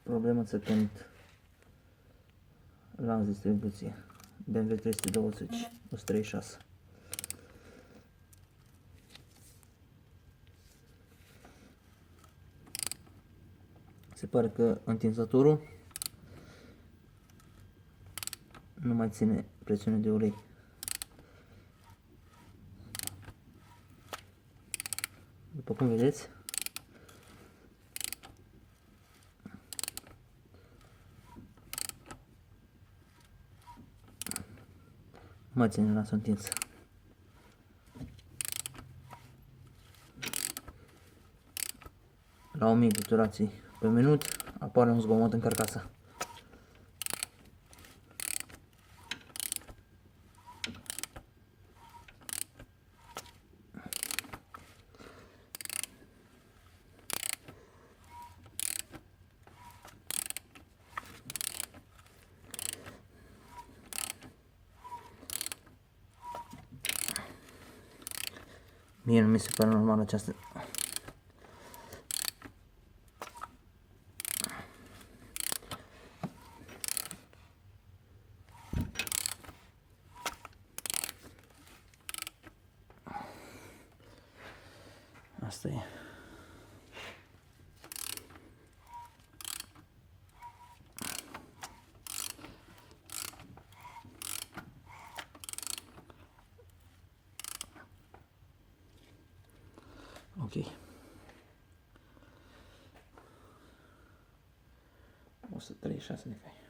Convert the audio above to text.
problemă țăcând lanț distribuție. BMW 320, 136. Se pare că întinzătorul nu mai ține presiune de ulei. După cum vedeți, mai ține lanțul întins. La 1000 de turații pe minut apare un zgomot în carcasă. Mie nu mi se pare normal această. Asta e. Ok. 136 de cai.